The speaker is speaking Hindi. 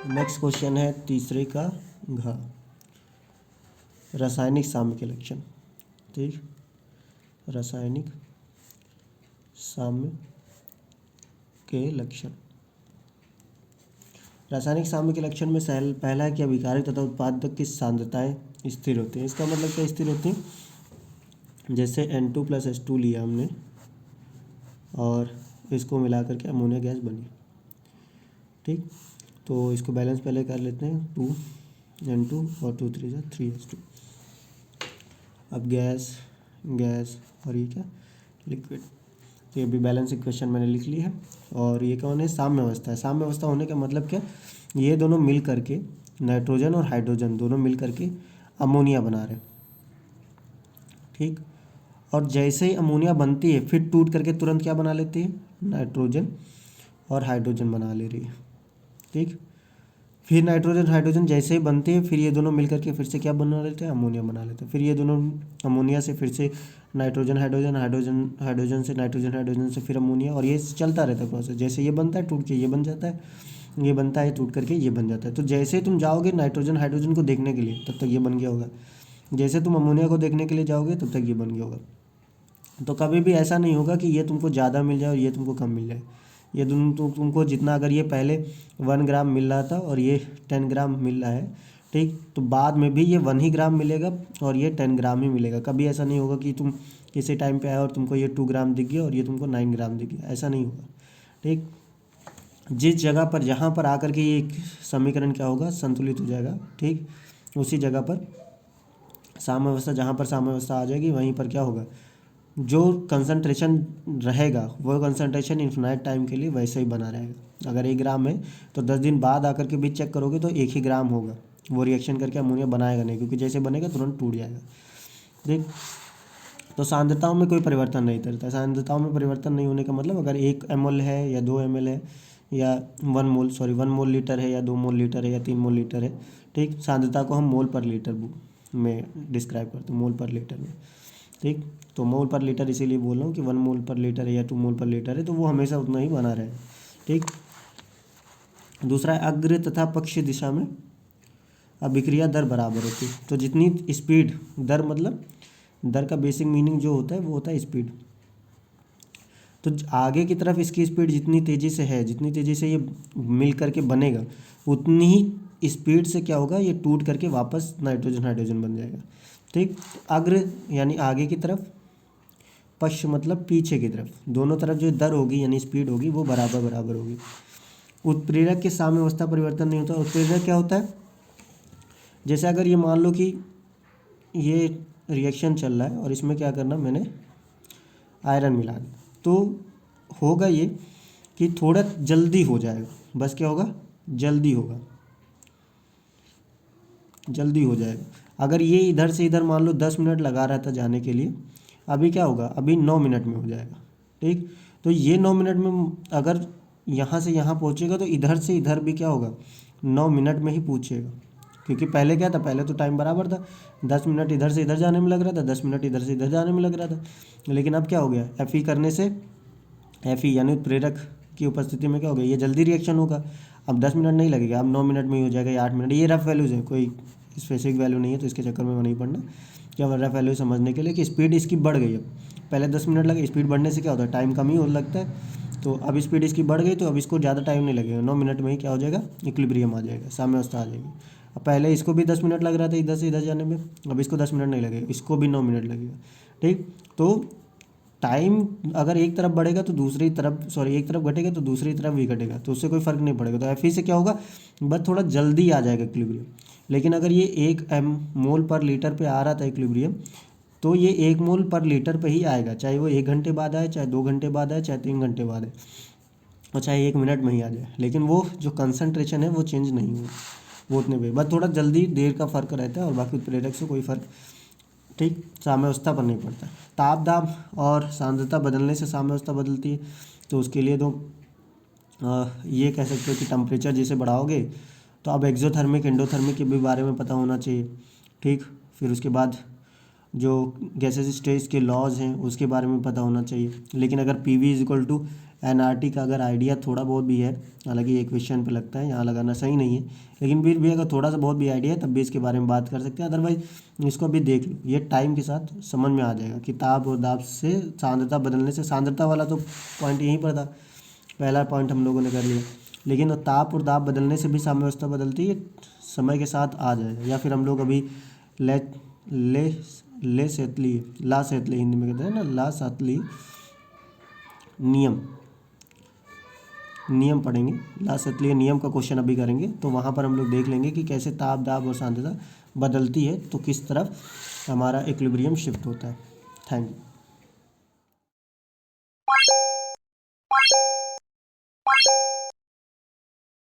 नेक्स्ट क्वेश्चन है तीसरे का घ, रासायनिक साम्य के लक्षण। ठीक, रासायनिक साम्य के लक्षण। रासायनिक साम्य के लक्षण में पहला है कि अभिकारक तथा उत्पादक की सांद्रताएं स्थिर होती हैं। इसका मतलब क्या स्थिर होती हैं? जैसे N2 + H2 लिया हमने और इसको मिला करके अमोनिया गैस बनी। ठीक, तो इसको बैलेंस पहले कर लेते हैं, 2N2 और 2 3 3H2। अब गैस गैस और ये क्या, लिक्विड। तो ये भी बैलेंस इक्वेशन मैंने लिख ली है। और ये कौन है? साम्य अवस्था है। साम्य अवस्था होने का मतलब क्या, ये दोनों मिल करके, नाइट्रोजन और हाइड्रोजन दोनों मिल करके अमोनिया बना रहे हैं। ठीक, और जैसे ही अमोनिया बनती है फिर टूट करके तुरंत क्या बना लेती है? नाइट्रोजन और हाइड्रोजन बना ले रही है। ठीक, फिर नाइट्रोजन हाइड्रोजन जैसे ही बनते हैं फिर ये दोनों मिल करके फिर से क्या बना लेते हैं? अमोनिया बना लेते हैं। फिर ये दोनों अमोनिया से फिर से नाइट्रोजन हाइड्रोजन, हाइड्रोजन हाइड्रोजन से नाइट्रोजन, हाइड्रोजन से फिर अमोनिया, और ये चलता रहता है प्रोसेस। जैसे ये बनता है टूट के ये बन जाता है, ये बनता है टूट करके ये बन जाता है। तो जैसे तुम जाओगे नाइट्रोजन हाइड्रोजन को देखने के लिए तब तक ये बन गया होगा, जैसे तुम अमोनिया को देखने के लिए जाओगे तब तक ये बन गया होगा। तो कभी भी ऐसा नहीं होगा कि ये तुमको ज़्यादा मिल जाए और ये तुमको कम मिल जाए। ये दोनों तुमको जितना, अगर ये पहले 1 ग्राम मिल रहा था और ये 10 ग्राम मिल रहा है, ठीक, तो बाद में भी ये 1 ही ग्राम मिलेगा और ये 10 ग्राम ही मिलेगा। कभी ऐसा नहीं होगा कि तुम किसी टाइम पे आए और तुमको ये 2 ग्राम दिख गया और ये तुमको 9 ग्राम दिख गया, ऐसा नहीं होगा। ठीक, जिस जगह पर, जहाँ पर आकर के ये समीकरण क्या होगा? संतुलित हो जाएगा। ठीक, उसी जगह पर साम्य अवस्था, जहाँ पर साम्य अवस्था आ जाएगी वहीं पर क्या होगा? जो कंसंट्रेशन रहेगा वो कंसंट्रेशन इन्फिनाइट टाइम के लिए वैसे ही बना रहेगा। अगर 1 ग्राम है तो 10 दिन बाद आकर के भी चेक करोगे तो 1 ही ग्राम होगा। वो रिएक्शन करके अमोनिया बनाएगा नहीं, क्योंकि जैसे बनेगा तुरंत टूट जाएगा। ठीक, तो सांद्रताओं में कोई परिवर्तन नहीं करता। सांद्रताओं में परिवर्तन नहीं होने का मतलब, अगर 1 ml है या 2 ml है या 1 मोल लीटर है या 2 मोल लीटर है या 3 मोल लीटर है। ठीक, सांद्रता को हम मोल पर लीटर में डिस्क्राइब करते हैं, मोल पर लीटर में। ठीक, तो मोल पर लीटर इसीलिए बोल रहा हूँ कि 1 मोल पर लीटर है या 2 मोल पर लीटर है, तो वो हमेशा उतना ही बना रहे। ठीक, दूसरा है अग्र तथा पक्ष दिशा में अभिक्रिया दर बराबर होती है। तो जितनी स्पीड, दर मतलब दर का बेसिक मीनिंग जो होता है वो होता है स्पीड। तो आगे की तरफ इसकी स्पीड जितनी तेज़ी से है, जितनी तेज़ी से ये मिल करके बनेगा, उतनी ही स्पीड से क्या होगा? ये टूट करके वापस नाइट्रोजन हाइड्रोजन बन जाएगा। ठीक, अग्र यानी आगे की तरफ, पश्च मतलब पीछे की तरफ, दोनों तरफ जो दर होगी यानी स्पीड होगी वो बराबर बराबर होगी। उत्प्रेरक के साम्य अवस्था परिवर्तन नहीं होता। उत्प्रेरक क्या होता है? जैसे अगर ये मान लो कि ये रिएक्शन चल रहा है और इसमें क्या करना, मैंने आयरन मिला दिया, तो होगा ये कि थोड़ा जल्दी हो जाएगा। बस क्या होगा? जल्दी होगा, जल्दी हो जाएगा। अगर ये इधर से इधर मान लो 10 मिनट लगा रहा था जाने के लिए, अभी क्या होगा? अभी 9 मिनट में हो जाएगा। ठीक, तो ये 9 मिनट में अगर यहाँ से यहाँ पहुँचेगा तो इधर से इधर भी क्या होगा? 9 मिनट में ही पहुँचेगा। क्योंकि पहले क्या था? पहले तो टाइम बराबर था, 10 मिनट इधर से इधर जाने में लग रहा था, 10 मिनट इधर से इधर जाने में लग रहा था। लेकिन अब क्या हो गया? एफ करने से, एफ यानी उत्प्रेरक की उपस्थिति में क्या हो गया? ये जल्दी रिएक्शन होगा। अब 10 मिनट नहीं लगेगा, अब 9 मिनट में ही हो जाएगा या 8 मिनट। ये रफ वैल्यूज़ है, कोई स्पेसिफिक वैल्यू नहीं है, तो इसके चक्कर में नहीं पड़ना। क्या रफ वैल्यू समझने के लिए कि स्पीड इसकी बढ़ गई। अब पहले 10 मिनट लगे, स्पीड बढ़ने से क्या होता है? टाइम कम ही हो लगता है। तो अब स्पीड इसकी बढ़ गई तो अब इसको ज़्यादा टाइम नहीं लगेगा, 9 मिनट में ही क्या हो जाएगा? इक्विलिब्रियम आ जाएगा, साम्य अवस्था आ जाएगी। अब पहले इसको भी 10 मिनट लग रहा था इधर से इधर जाने में, अब इसको 10 मिनट नहीं लगेगा, इसको भी 9 मिनट लगेगा। ठीक, तो टाइम अगर एक तरफ बढ़ेगा तो दूसरी तरफ, एक तरफ घटेगा तो दूसरी तरफ भी घटेगा, तो उससे कोई फ़र्क नहीं पड़ेगा। तो एफ से क्या होगा? बस थोड़ा जल्दी आ जाएगा इक्विलिब्रियम। लेकिन अगर ये 1 मोल पर लीटर पे आ रहा था इक्विलिब्रियम, तो ये 1 मोल पर लीटर पे ही आएगा, चाहे वो 1 घंटे बाद आए, चाहे 2 घंटे बाद आए, चाहे 3 घंटे बाद आए, और चाहे 1 मिनट में ही आ जाए। लेकिन वो जो कंसंट्रेशन है वो चेंज नहीं होगा, वो उतने पे, बस थोड़ा जल्दी देर का फ़र्क रहता है और बाकी उत्प्रेरक से कोई फ़र्क, ठीक, साम्यावस्था पर नहीं पड़ता। ताप दाब और सांद्रता बदलने से साम्यावस्था बदलती है। तो उसके लिए तो ये कह सकते हो कि टेम्परेचर जैसे बढ़ाओगे तो अब एक्जोथर्मिक एंडोथर्मिक के भी बारे में पता होना चाहिए। ठीक, फिर उसके बाद जो गैसेस स्टेज के लॉज हैं उसके बारे में पता होना चाहिए। लेकिन अगर P V is equal to N R T का अगर आइडिया थोड़ा बहुत भी है, हालांकि ये क्वेश्चन पे लगता है यहाँ लगाना सही नहीं है, लेकिन फिर भी अगर थोड़ा सा बहुत भी आइडिया है तब भी इसके बारे में बात कर सकते हैं। अदरवाइज इसको भी देख लो, ये टाइम के साथ समझ में आ जाएगा कि ताप और दाब से सांद्रता बदलने से, सांद्रता वाला तो पॉइंट यहीं पर था, पहला पॉइंट हम लोगों ने कर लिया। लेकिन ताप और दाब बदलने से भी साम्यावस्था बदलती है, समय के साथ आ जाएगा। या फिर हम लोग अभी ले ले ले सेतली ला सेतली हिंदी में कहते हैं ना, ला सातली नियम पढ़ेंगे। ला सेतली नियम का क्वेश्चन अभी करेंगे, तो वहाँ पर हम लोग देख लेंगे कि कैसे ताप दाब और सांद्रता बदलती है, तो किस तरफ हमारा इक्विलिब्रियम शिफ्ट होता है। Thank you.